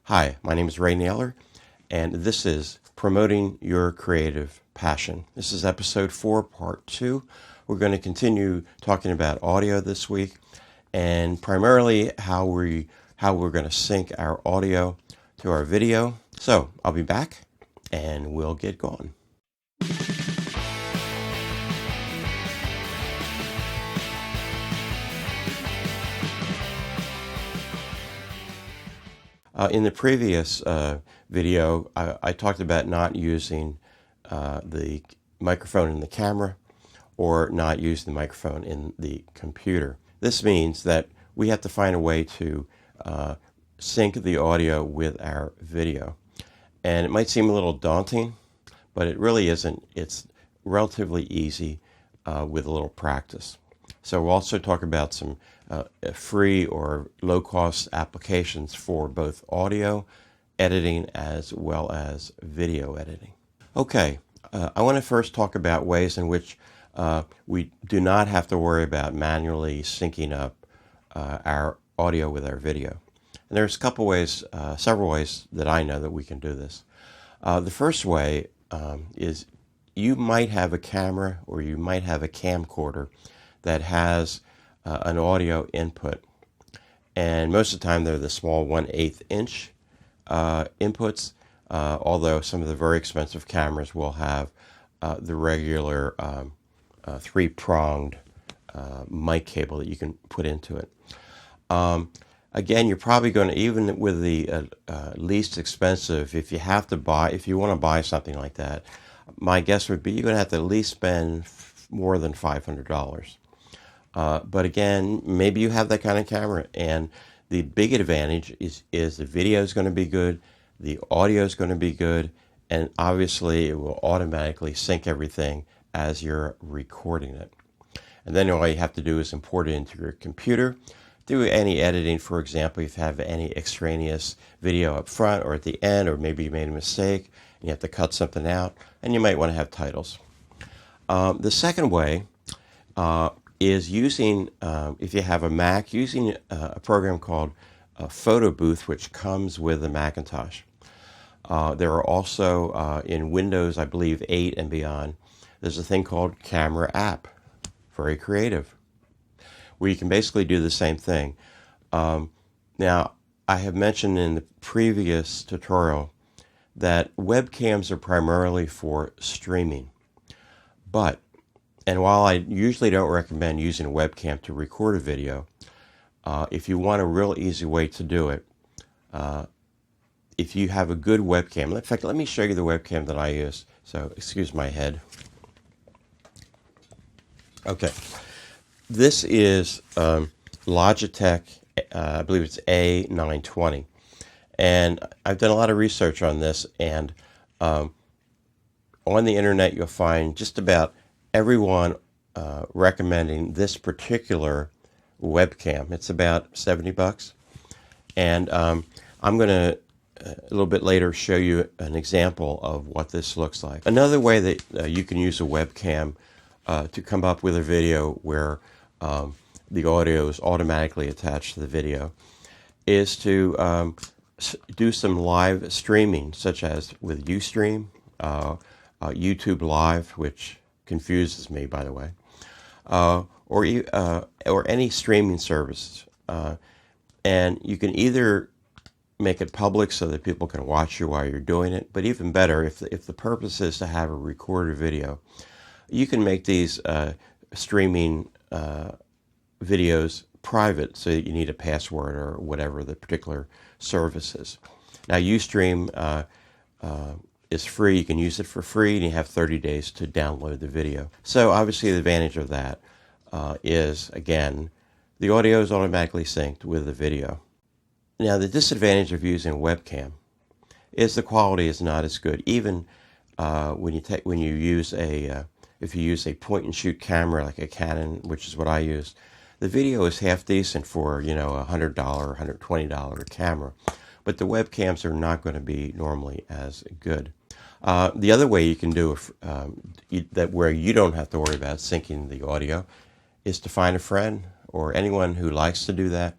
Hi, my name is Ray Naylor, and this is Promoting Your Creative Passion. This is episode 4, part 2. We're going to continue talking about audio this week, and primarily how we're going to sync our audio to our video. So I'll be back, and we'll get going. In the previous video, I talked about not using the microphone in the camera or not using the microphone in the computer. This means that we have to find a way to sync the audio with our video. And it might seem a little daunting, but it really isn't. It's relatively easy with a little practice. So we'll also talk about some free or low-cost applications for both audio editing as well as video editing. Okay, I want to first talk about ways in which we do not have to worry about manually syncing up our audio with our video. And there's a couple ways, several ways that I know that we can do this. The first way is you might have a camera or you might have a camcorder that has an audio input, and most of the time they're the small 1/8 inch inputs, although some of the very expensive cameras will have the regular 3-pronged mic cable that you can put into it. Again, you're probably going to, even with the least expensive, if you want to buy something like that, my guess would be you're going to have to at least spend more than $500. But again, maybe you have that kind of camera, and the big advantage is the video is going to be good, the audio is going to be good, and obviously it will automatically sync everything as you're recording it. And then all you have to do is import it into your computer, do any editing. For example, if you have any extraneous video up front or at the end, or maybe you made a mistake and you have to cut something out, and you might want to have titles. The second way is using, if you have a Mac, using a program called Photo Booth, which comes with the Macintosh. There are also, in Windows, I believe 8 and beyond, there's a thing called Camera App. Very creative, where you can basically do the same thing. Now, I have mentioned in the previous tutorial that webcams are primarily for streaming. And while I usually don't recommend using a webcam to record a video, if you want a real easy way to do it, if you have a good webcam, in fact, let me show you the webcam that I use. So, excuse my head. Okay, this is Logitech, I believe it's A920. And I've done a lot of research on this, and on the internet you'll find just about everyone recommending this particular webcam. It's about $70, and I'm going to a little bit later show you an example of what this looks like. Another way that you can use a webcam to come up with a video where the audio is automatically attached to the video is to do some live streaming, such as with Ustream, YouTube Live, which confuses me, by the way, or any streaming services. And you can either make it public so that people can watch you while you're doing it, but even better, if the purpose is to have a recorded video, you can make these streaming videos private, so that you need a password or whatever the particular service is. Now, Ustream is free. You can use it for free, and you have 30 days to download the video. So obviously the advantage of that is, again, the audio is automatically synced with the video. Now, the disadvantage of using a webcam is the quality is not as good. Even when you use if you use a point-and-shoot camera like a Canon, which is what I use, the video is half decent for, a $100 or $120 camera. But the webcams are not going to be normally as good. The other way you can do that, where you don't have to worry about syncing the audio, is to find a friend or anyone who likes to do that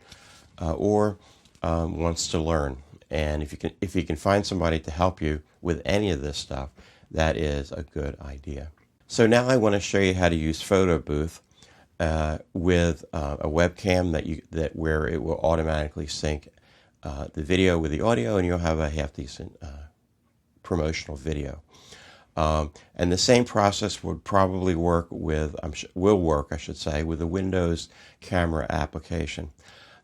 or wants to learn. And if you can find somebody to help you with any of this stuff, that is a good idea. So now I want to show you how to use Photo Booth with a webcam that where it will automatically sync the video with the audio, and you'll have a half decent promotional video. And the same process would probably work with, will work, I should say, with the Windows camera application.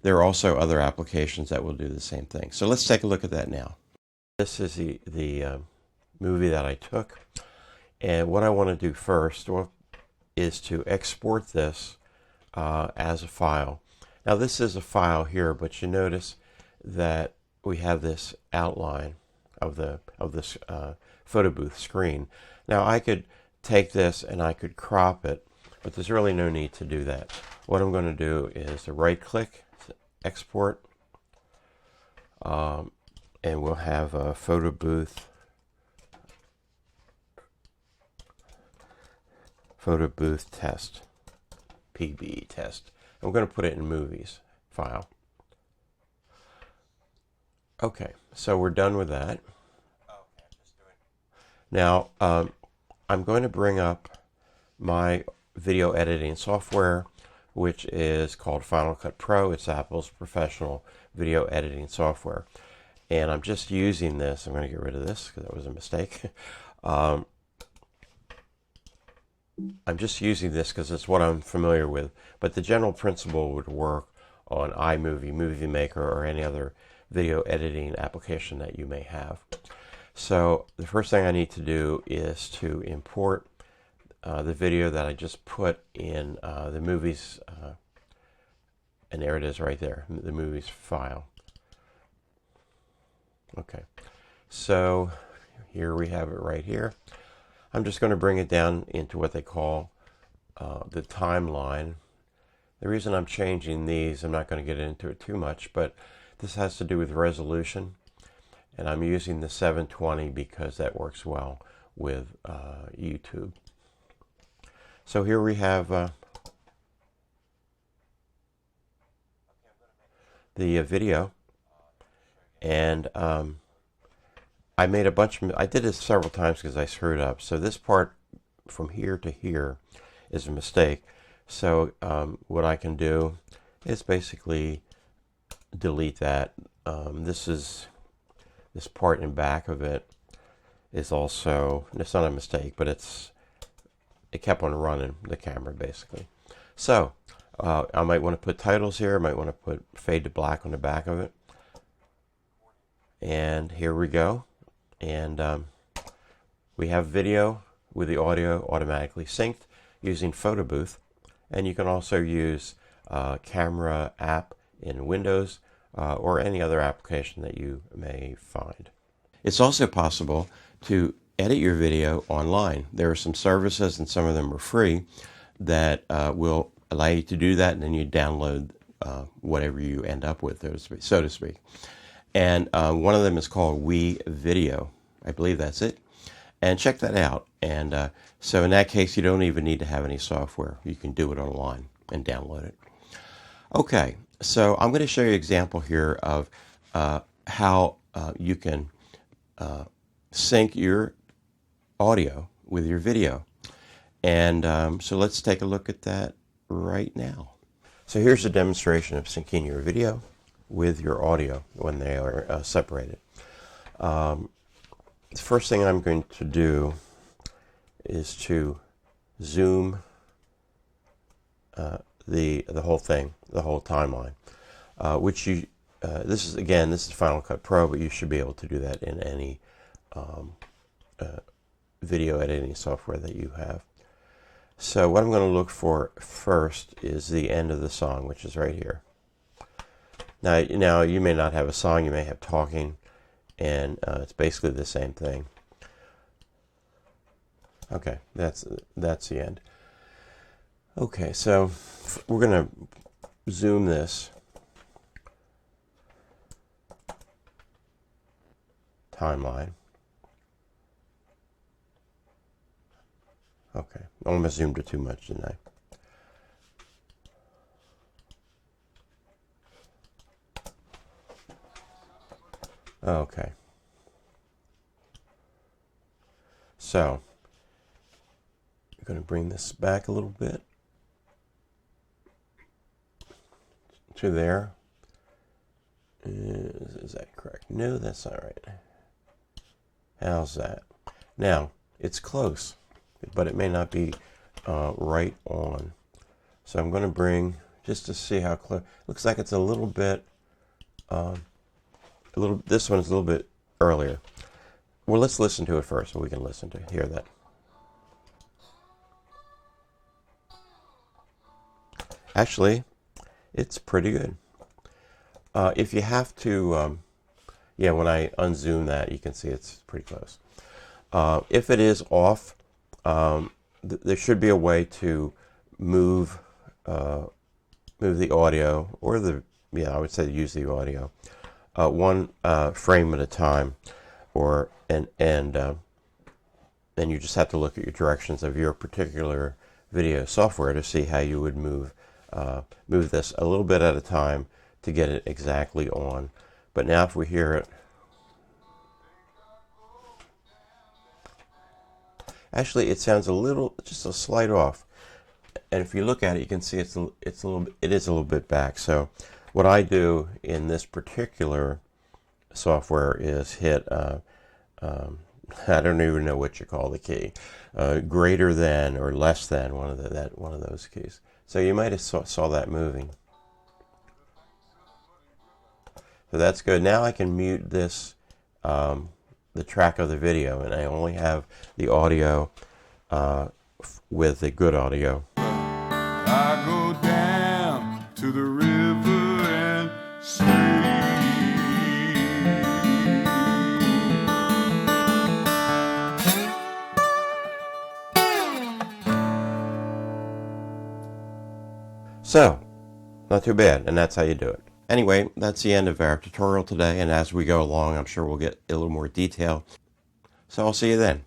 There are also other applications that will do the same thing. So let's take a look at that now. This is the movie that I took. And what I want to do first is to export this as a file. Now this is a file here, but you notice that we have this outline of this photo booth screen. Now I could take this and I could crop it, but there's really no need to do that. What I'm going to do is to right click, export, and we'll have a photo booth test, PB test. I'm going to put it in movies file. Okay, so we're done with that. Now I'm going to bring up my video editing software, which is called Final Cut Pro. It's Apple's professional video editing software. And I'm just using this. I'm going to get rid of this because that was a mistake. I'm just using this because it's what I'm familiar with. But the general principle would work on iMovie, Movie Maker, or any other video editing application that you may have. So the first thing I need to do is to import the video that I just put in the movies, and there it is right there, the movies file. Okay, so here we have it right here. I'm just going to bring it down into what they call the timeline. The reason I'm changing these, I'm not going to get into it too much, but this has to do with resolution. And I'm using the 720 because that works well with YouTube. So here we have the video. And I made a bunch of, I did this several times because I screwed up. So this part from here to here is a mistake. So what I can do is basically delete that. This part in back of it is also, it's not a mistake, but it kept on running the camera basically. So I might want to put titles here. I might want to put fade to black on the back of it. And here we go. And we have video with the audio automatically synced using Photo Booth. And you can also use Camera app in Windows or any other application that you may find. It's also possible to edit your video online. There are some services, and some of them are free, that will allow you to do that, and then you download whatever you end up with, so to speak. And one of them is called Video. I believe that's it. And check that out. And so in that case, you don't even need to have any software. You can do it online and download it. Okay, so I'm going to show you an example here of how you can sync your audio with your video. And so let's take a look at that right now. So here's a demonstration of syncing your video with your audio when they are separated. The first thing I'm going to do is to zoom the whole thing, the whole timeline, which you this is Final Cut Pro, but you should be able to do that in any video editing software that you have. So what I'm going to look for first is the end of the song, which is right here. Now you may not have a song, you may have talking, and it's basically the same thing. Okay, that's the end. Okay, so we're going to zoom this timeline. Okay, I almost zoomed it too much, didn't I? Okay. So, I'm going to bring this back a little bit to there. Is that correct? No, that's not right. How's that? Now, it's close, but it may not be right on. So I'm going to bring, just to see how close, looks like it's a little bit, this one is a little bit earlier. Well, let's listen to it first so we can hear that. Actually, it's pretty good. If you have to, yeah, when I unzoom that, you can see it's pretty close. If it is off, there should be a way to move the audio, or I would say use the audio, one frame at a time, and you just have to look at your directions of your particular video software to see how you would move this a little bit at a time to get it exactly on. But now if we hear it, actually it sounds just a slight off. And if you look at it, you can see it is a little bit back. So what I do in this particular software is hit I don't even know what you call the key, greater than or less than one of those keys. So you might have saw that moving. So that's good. Now I can mute this, the track of the video, and I only have the audio with the good audio. I go down to the river and So, not too bad, and that's how you do it. Anyway, that's the end of our tutorial today, and as we go along, I'm sure we'll get a little more detail. So I'll see you then.